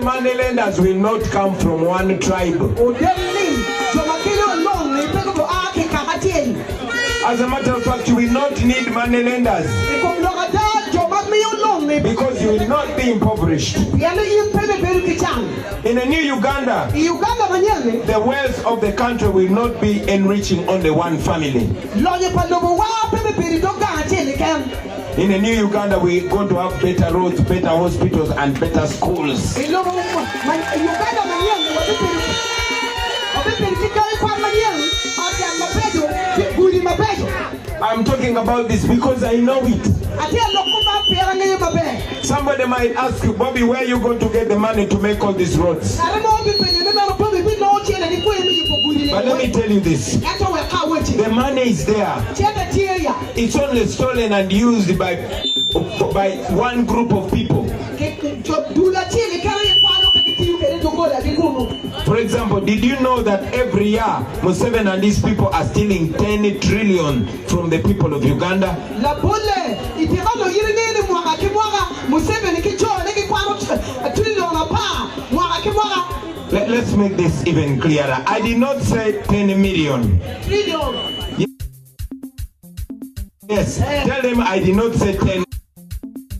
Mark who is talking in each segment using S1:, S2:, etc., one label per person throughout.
S1: Money lenders will not come from one tribe. As a matter of fact, you will not need money lenders because you will not be impoverished. In a new Uganda, the wealth of the country will not be enriching only one family. In a new Uganda, we're going to have better roads, better hospitals, and better schools. I'm talking about this because I know it. Somebody might ask you, Bobby, where are you going to get the money to make all these roads? But let me tell you this. The money is there. It's only stolen and used by one group of people. For example, did you know that every year Museveni and his people are stealing 10 trillion from the people of Uganda? Let's make this even clearer. I did not say 10 million. Yes, tell them I did not say 10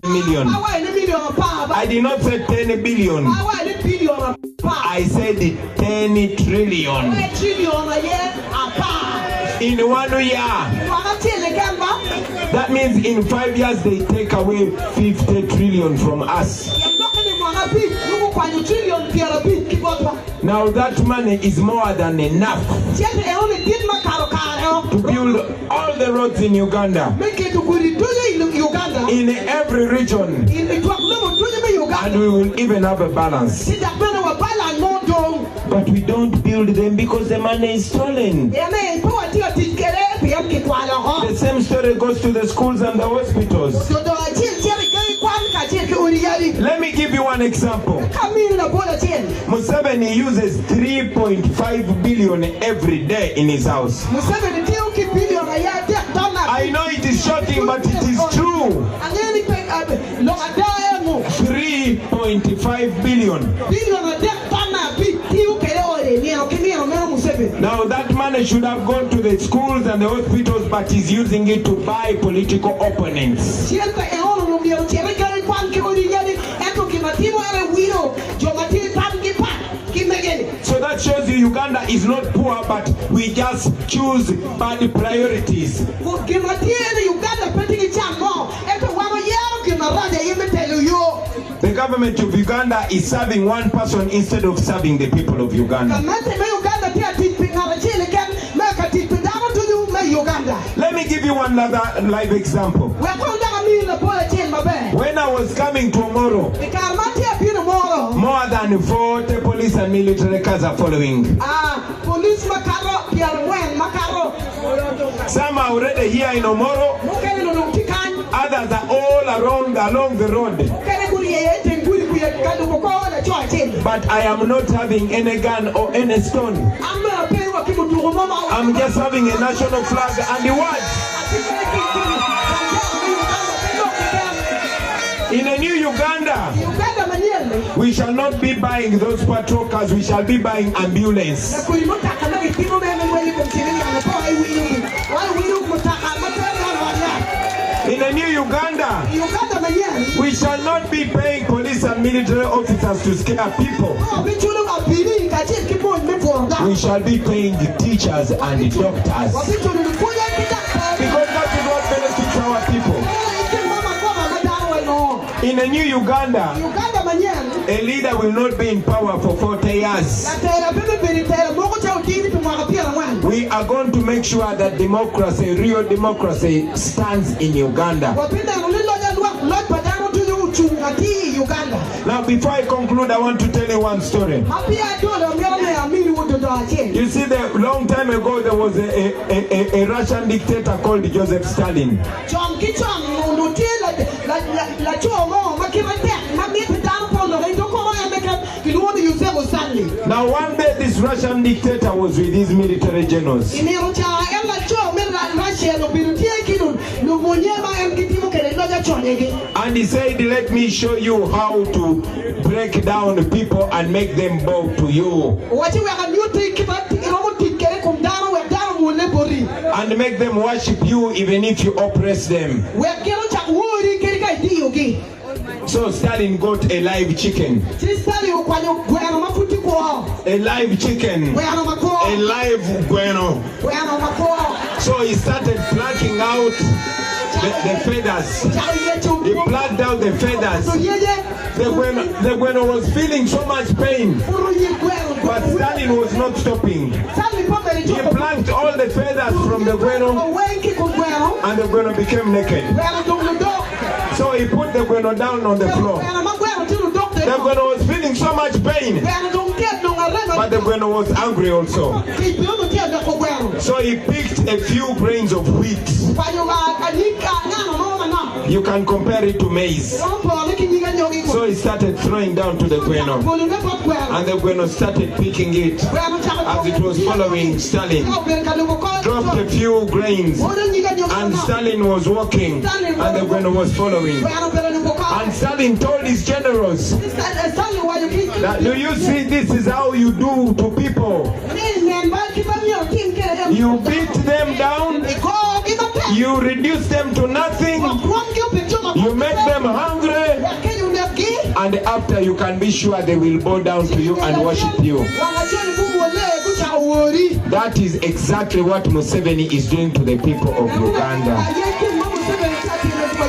S1: million. I did not say 10 billion. I said 10 trillion. In 1 year. That means in 5 years they take away 50 trillion from us. Now that money is more than enough to build all the roads in Uganda, in every region, and we will even have a balance. But we don't build them because the money is stolen. The same story goes to the schools and the hospitals. Let me give you one example. Museveni uses 3.5 billion every day in his house. I know it is shocking, but it is true. 3.5 billion. Now that money should have gone to the schools and the hospitals, but he's using it to buy political opponents. So that shows you Uganda is not poor, but we just choose bad priorities. The government of Uganda is serving one person instead of serving the people of Uganda. Let me give you another live example. When I was coming to Omoro, more than 40 police and military cars are following. Some are already here in Omoro. Others are all along the road. But I am not having any gun or any stone. I'm just having a national flag and the words. In a new Uganda, we shall not be buying those patrol cars, we shall be buying ambulance. In a new Uganda, we shall not be paying police and military officers to scare people. We shall be paying the teachers and the doctors. Because that is what benefits our people. In a new Uganda, a leader will not be in power for 40 years. We are going to make sure that democracy, real democracy, stands in Uganda. Now, before I conclude, I want to tell you one story. You see, a long time ago, there was a Russian dictator called Joseph Stalin. Now, one day, this Russian dictator was with his military generals. And he said, let me show you how to break down people and make them bow to you. And make them worship you even if you oppress them. So Stalin got a live chicken. A live chicken. A live guano. So he started plucking out the feathers. He plucked out the feathers. The guano was feeling so much pain. But Stalin was not stopping. He plucked all the feathers from the guano, and the guano became naked. So he put the guano down on the floor. The guano was feeling so much pain, but the guano was angry also. So he picked a few grains of wheat. You can compare it to maize. So he started throwing down to the guano, and the guano started picking it as it was following Stalin. Dropped a few grains, and Stalin was walking, and the guano was following. And Stalin told his generals that, do you see, this is how you do to people. You beat them down, you reduce them to nothing, you make them hungry, and after you can be sure they will bow down to you and worship you. That is exactly what Museveni is doing to the people of Uganda.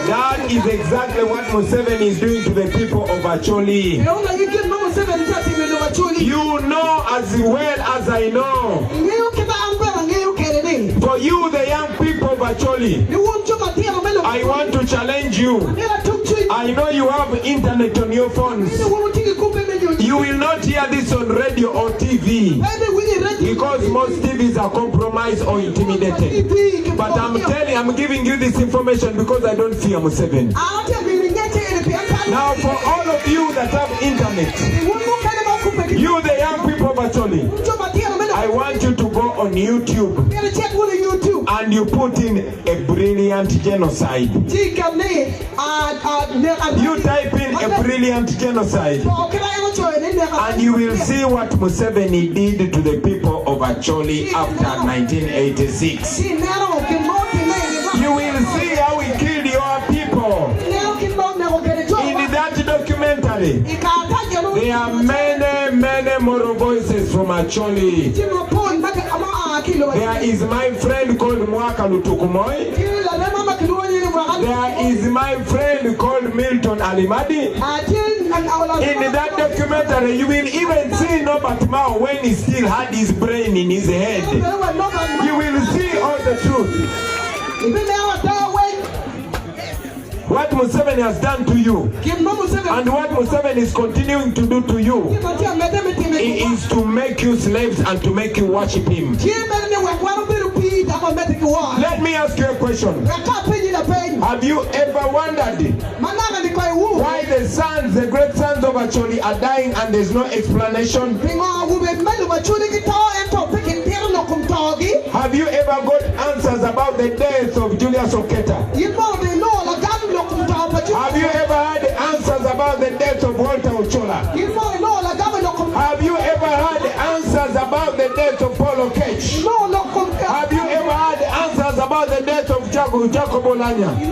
S1: That is exactly what Museveni is doing to the people of Acholi. You know as well as I know. For you, the young people of Acholi, I want to challenge you. I know you have internet on your phones. You will not hear this on radio or TV, because most TVs are compromised or intimidated. But I'm giving you this information because I don't fear Museveni. Now for all of you that have internet, you the young people of Acholi, I want you to go on YouTube and you put in a brilliant genocide. You type in a brilliant genocide and you will see what Museveni did to the people of Acholi after 1986. You will see how he killed your people. In that documentary, there are many Omoro voices from Acholi. There is my friend called Mwaka Lutukumoy. There is my friend called Milton Alimadi. In that documentary, you will even see Norbert Mao when he still had his brain in his head. You will see all the truth. What Museveni has done to you, and what Museveni is continuing to do to you, is to make you slaves and to make you worship him. Let me ask you a question. Have you ever wondered why the sons, the great sons of Acholi, are dying and there's no explanation? Have you ever got answers about the death of Julius Oketa? Have you ever had answers about the death of Walter Ochola? Have you ever had answers about the death of Paul Okech? Have you ever had answers about the death of Kyagulanyi?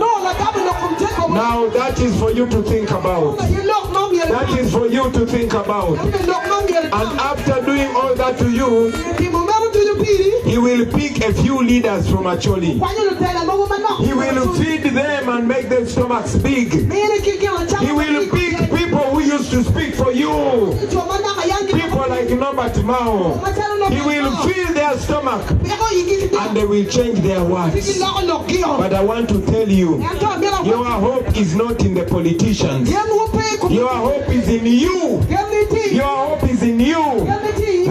S1: Now that is for you to think about. That is for you to think about. And after doing all that to you, he will pick a few leaders from Acholi. He will feed them and make their stomachs big. He will pick people who used to speak for you. People like Norbert Mao. He will fill their stomach and they will change their words. But I want to tell you, your hope is not in the politicians. Your hope is in you. Your hope is in you.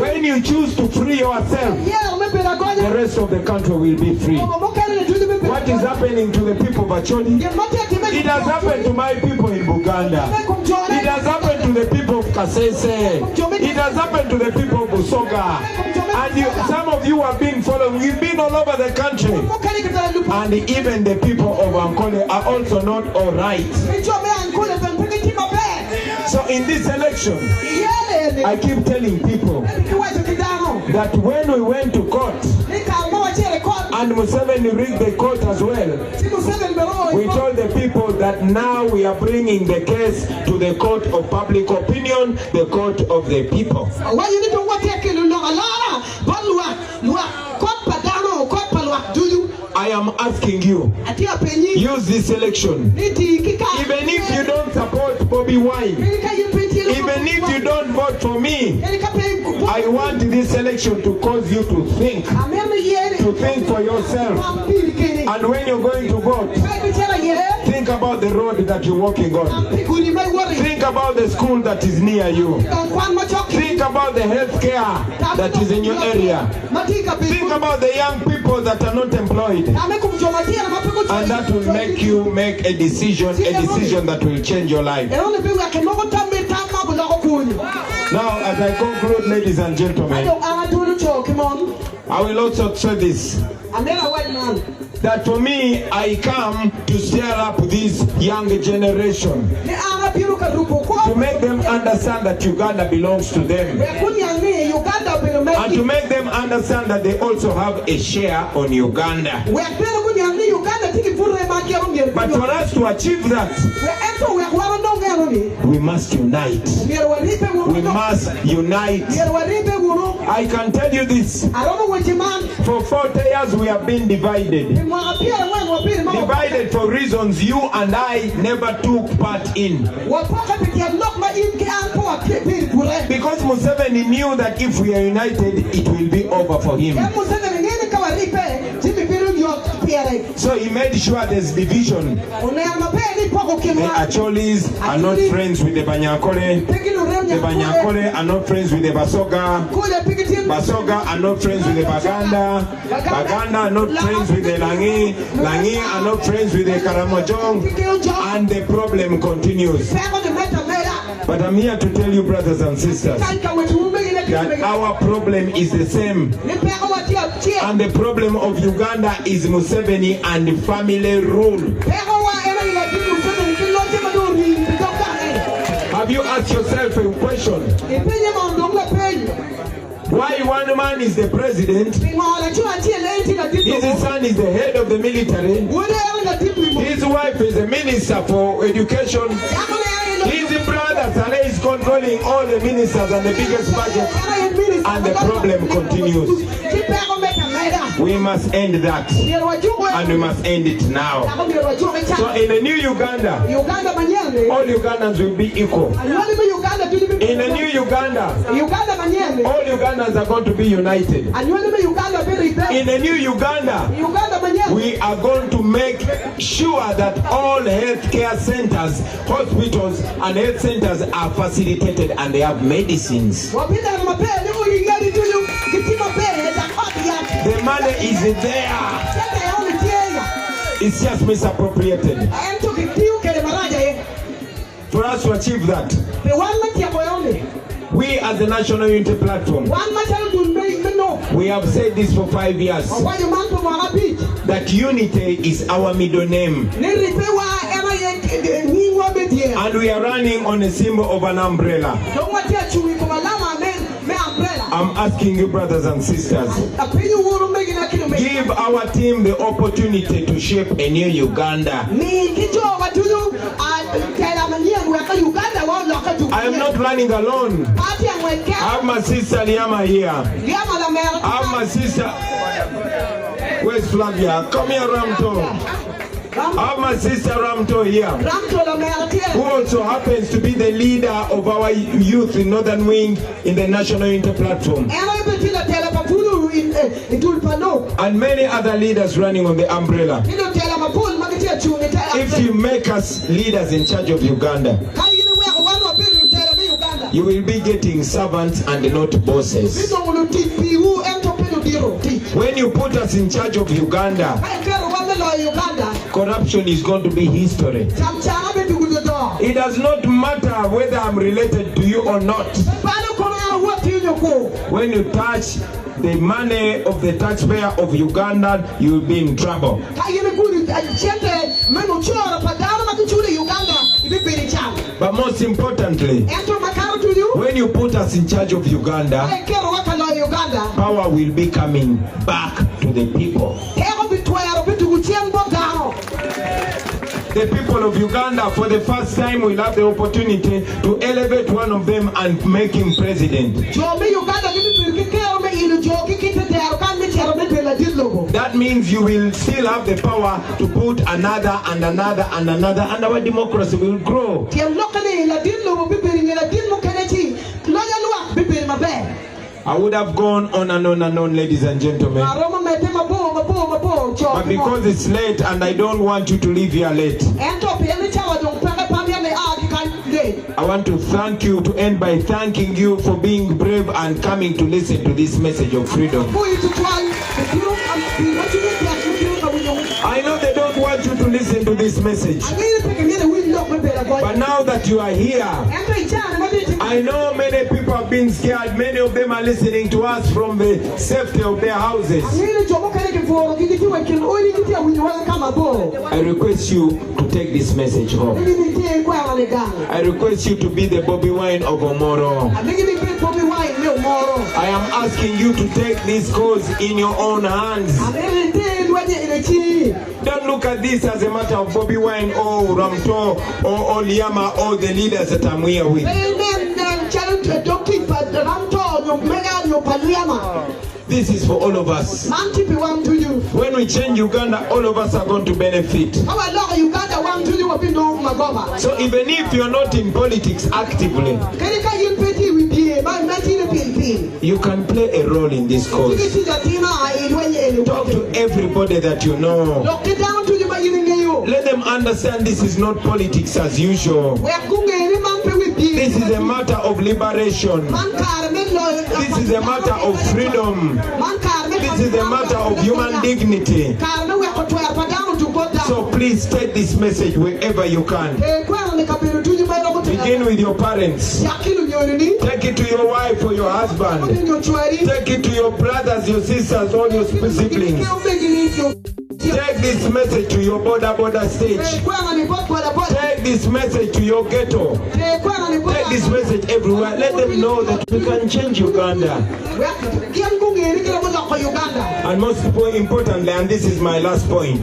S1: When you choose to free yourself, the rest of the country will be free. What is happening to the people of Acholi? It has happened to my people in Buganda. It has happened to the people of Kasese. It has happened to the people of Busoga. And some of you have been following. You've been all over the country. And even the people of Ankole are also not all right. So in this election, I keep telling people that when we went to court, and Museveni rigged the court as well, we told the people that now we are bringing the case to the court of public opinion, the court of the people. I am asking you, use this election. Even if you don't support Bobby Wine, even if you don't vote for me, I want this election to cause you to think for yourself. And when you're going to vote, think about the road that you're walking on. Think about the school that is near you. Think about the health care that is in your area. Think about the young people that are not employed. And that will make you make a decision that will change your life. Now, as I conclude, ladies and gentlemen, I will also say this, that for me, I come to stir up this young generation, to make them understand that Uganda belongs to them, and to make them understand that they also have a share on Uganda. But for us to achieve that, we must unite. We must unite. I can tell you this. For 40 years we have been divided. Divided for reasons you and I never took part in. Because Museveni knew that if we are united, it will be over for him. So he made sure there's division. The Acholis are not friends with the Banyakole. The Banyakole are not friends with the Basoga. Basoga are not friends with the Baganda. Baganda are not friends with the Langi. Langi are not friends with the Karamojong. And the problem continues. But I'm here to tell you, brothers and sisters, that our problem is the same. And the problem of Uganda is Museveni and family rule. Have you asked yourself a question? Why one man is the president, his son is the head of the military, his wife is the minister for education, his brother Saleh is controlling all the ministers and the biggest budget, and the problem continues. We must end that, and we must end it now. So in the new Uganda, all Ugandans will be equal. In the new Uganda, all Ugandans are going to be united. In the new Uganda, we are going to make sure that all healthcare centers, hospitals and health centers are facilitated and they have medicines. The money is there. It's just misappropriated. For us to achieve that, we as the National Unity Platform, we have said this for 5 years, that unity is our middle name. And we are running on a symbol of an umbrella. I'm asking you, brothers and sisters, give our team the opportunity to shape a new Uganda. I am not running alone. I have my sister Liama here. I have my sister. Where's Flavia? Come here, Ramto. I have my sister Ramto here, who also happens to be the leader of our youth in Northern Wing in the National Unity Platform. And many other leaders running on the umbrella. If you make us leaders in charge of Uganda, you will be getting servants and not bosses. When you put us in charge of Uganda, corruption is going to be history. It does not matter whether I'm related to you or not. When you touch the money of the taxpayer of Uganda, you will be in trouble. But most importantly, when you put us in charge of Uganda, power will be coming back to the people. The people of Uganda, for the first time, will have the opportunity to elevate one of them and make him president. That means you will still have the power to put another and another and another, and our democracy will grow. I would have gone on and on and on, ladies and gentlemen. But because it's late and I don't want you to leave here late, I want to thank you, to end by thanking you for being brave and coming to listen to this message of freedom. I know they don't want you to listen to this message, but now that you are here, I know many people have been scared. Many of them are listening to us from the safety of their houses. I request you to take this message home. I request you to be the Bobby Wine of Omoro. I am asking you to take this cause in your own hands. Don't look at this as a matter of Bobby Wine or Ramto or Liama or the leaders that I'm here with. This is for all of us. When we change Uganda, all of us are going to benefit. So even if you're not in politics actively, you can play a role in this cause. Talk to everybody that you know. Let them understand this is not politics as usual. This is a matter of liberation. This is a matter of freedom. This is a matter of human dignity. So please take this message wherever you can. Begin with your parents. Take it to your wife or your husband. Take it to your brothers, your sisters, all your siblings. Take this message to your border stage. Take this message to your ghetto. Take this message everywhere. Let them know that we can change Uganda. And most importantly, and this is my last point,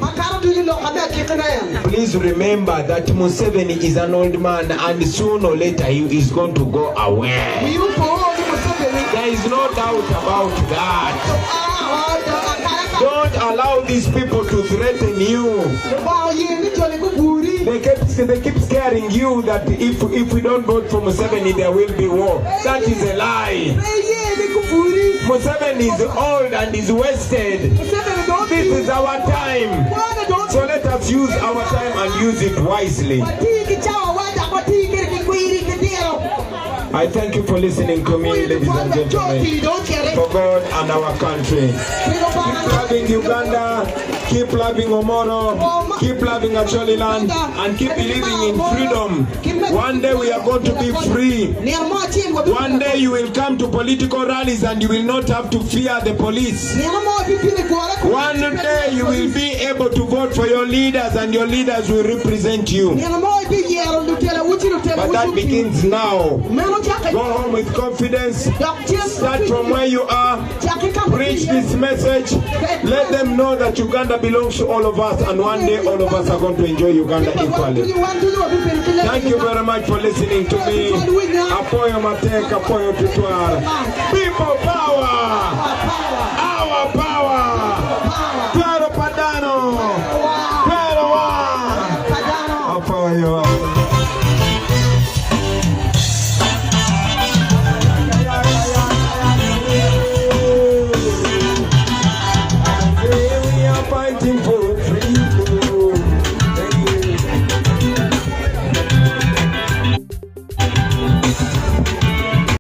S1: please remember that Museveni is an old man, and sooner or later he is going to go away. There is no doubt about that. Don't allow these people to threaten you. They keep scaring you that if we don't vote for Museveni, there will be war. That is a lie. Museveni is old and is wasted. This is our time. So let us use our time and use it wisely. I thank you for listening to me, ladies and gentlemen, for God and our country. Keep loving Uganda, keep loving Omoro, keep loving Acholiland, and keep believing in freedom. One day we are going to be free. One day you will come to political rallies and you will not have to fear the police. One day you will be able to vote for your leaders and your leaders will represent you. But that begins now. Go home with confidence. Start from where you are. Preach this message. Let them know that Uganda belongs to all of us, and one day all of us are going to enjoy Uganda equally. Thank you very much for listening to me. Apoyo Mateka, Apoyo Tutwara. People power!